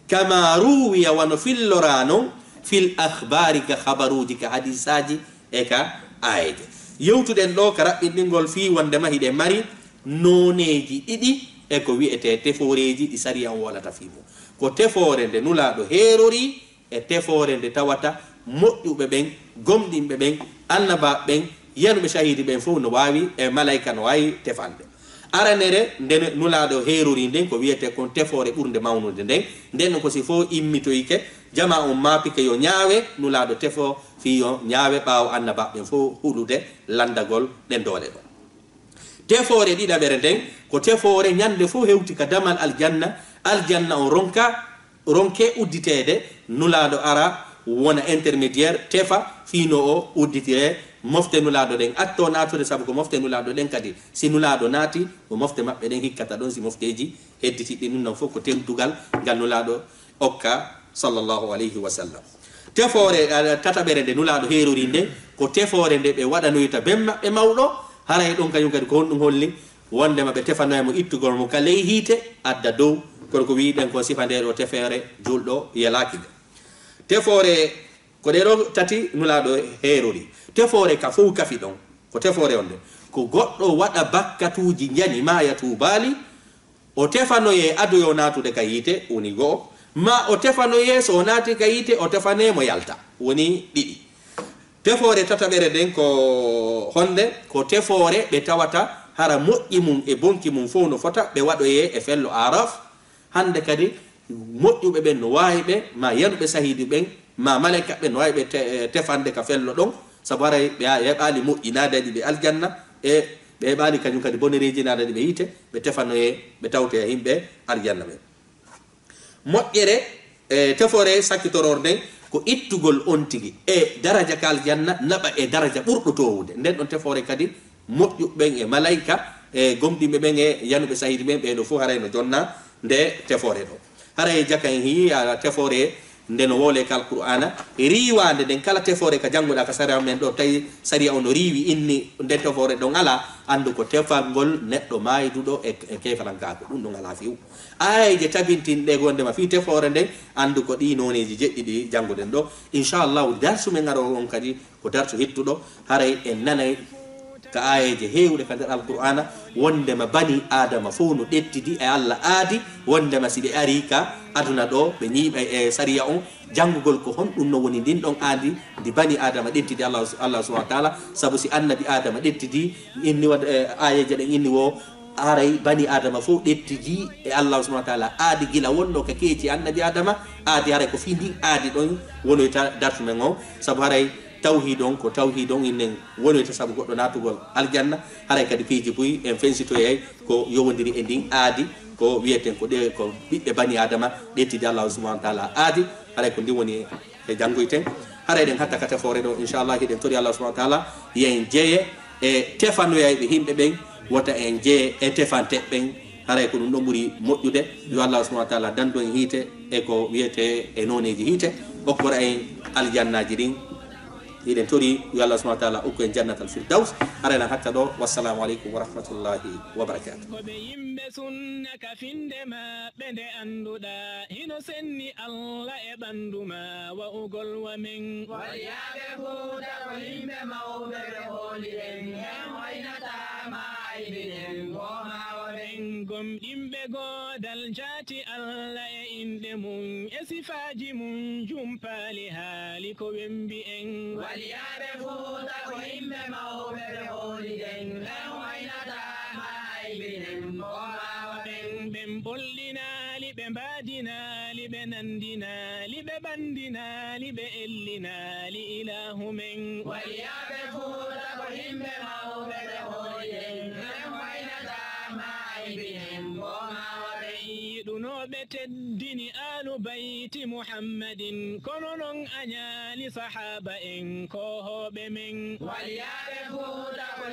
S2: kama ruwiya wa nufillorano fil akhbari ka khabaruji ka hadisaji e ka ayde yewtuden do ka rabbindingol fi wonde mahide mari noneji didi e ko wiete teforeji di sariya wala tafimu ko tefore de nulado herori e tefore de tawata moddube ben gomdimbe ben annaba ben yanu shahidi ben fu no wawi e malaika no wawi tefande aranere den nulado herori den ko wiete kon tefore burde mawnude den ko si fo immitoyke jama on mapike yo nyaawe nulado tefo fi yo nyaawe bawo annaba ben fo hulude landagol den dole do tefore dida bere den ko tefore nyande fo hewti ka damal aljanna on ronke udditede nulado ara wona intermédiaire tefa fino o udditire mofte nulado den atto natude sabu ko mofte nulado den kadi si nulado nati o mofte mabbe den hikkata don si mofteji hedditi din non fo ko tendugal gal nulado okka sallallahu alayhi wa sallam tefore tatabere de nulado herori de ko tefore de be wadanoyta bemma be mawdo haray don kanyum kadi ko hondum holli wonde mabbe tefanoy mo ittugol mo kale hite adda dow ko wi den ko sifande do tefere juldo yelaki tefore ko de do tati nulado herori tefore ka fu kafi don ko tefore onde ko goddo wada bakkatuji nyani maya tubali o tefano ye adu yo natude kayite uni go ma o tefano ye so nati kayite o tefane mo yalta woni didi tefore tatabere den ko honde ko tefore be tawata hara moƴƴi mum e bonki mum fo no fota be wado ye e fello araf hande kadi moƴƴube ben no wayi be ma yanuɓe sahidi ben ma malaika be no wayi be tefande ka fello don sabare be yebali moƴƴinadadi be aljanna e be yebali kanyum kadi bonereji nadadi be yite be tefano ye be tawte himbe aljanna be moƴƴere tefore sakkitoror nden ko ittugol on tigi e daraja kal janna naba e daraja ɓurɗo towude nden ɗon tefore kadi moƴƴuɓeɓen e malaika e gomɗiɓe ɓen e yanuɓe sahidi ɓen ɓeɗo fof harayno jonna nde tefore ɗo haray jaka en hi ala tefore nde no wole kal qur'ana riwande nden kala tefore ka janngoɗa ka sariya men ɗo tawi sariya o no riwi inni nden tefore ɗon ala andu ko tefalngol neɗɗo mayduɗo e kefalankako ɗum ɗon ala fiw ayje tabintinɗe gondema fi tefore nden andu ko ɗi noneji jeɗɗiɗi janngoɗen ɗo inchallahu darsu men aro on kadi ko darsu hettuɗo haray en nanay ka ayeje hewɗe ka nder alqur'ana wondema bani adama fof no ɗettidi e allah aadi wondema si ɓe ari ka aduna ɗo ɓe ñiiɓa e sariya on janngugol ko honɗum no woni ndin ɗon aadi ndi bani adama ɗettidi allah subahana wa taala saabu si annabi adama ɗettidi inni wa ayeje ɗen inni wo aray bani adama fof ɗettidi e allah subahana wa taala aadi gila wonno ka keeci annabi adama aadi haray ko fi ndin aadi ɗon wonoyta dartu men o saabu haray tawhid on ko tawhid on inen wonoyta saabu goɗɗo natugol aljanna haray kadi piiji boyi en fensitoyay ko yowodiri e ndin aadi ko wiyeten ko ɗe ko ɓiɓɓe bani adama ɗettidi allahu subahana wa taala aadi haray ko ndi woni e janngoyten haray ɗen hatta ka tefore ɗo inchallah hiɗen tori allah subahana wa taala yen jeeye e tefanoyayɓe himɓe ɓen wota en jeeye e tefanteɓɓen haray ko ɗum ɗon ɓuuri moƴƴude yo allah subahana wa taala dandu en hiite e ko wiyete e noneji hiite okkora en aljannaji ɗin إذن توري يا الله سبحانه وتعالى أكون جنة الفردوس أرنا حتى دو والسلام عليكم ورحمة الله وبركاته
S1: gom ɗimɓe godal jati allah e inde mum e sifaji mum jumpali haali ko wembi en waliyaɓe fuuta ko yimɓe mawɓe ɓe hooliɗen ɓen waynatama aybinen bomawa ɓen ɓen bolɗinali ɓe mbadinali ɓe nandinali ɓe ɓandinali ɓe ellinali ilahu men waliyaɓe fuuta ko yimɓe mawɓe ɓe hooliɗen ɓen waynatama aybinen bomawa ɓen yiɗunoɓe teddini alu bayti muhammadin kono non a ñaali sahaba en kohoɓe men waliyaɓe fuuta ko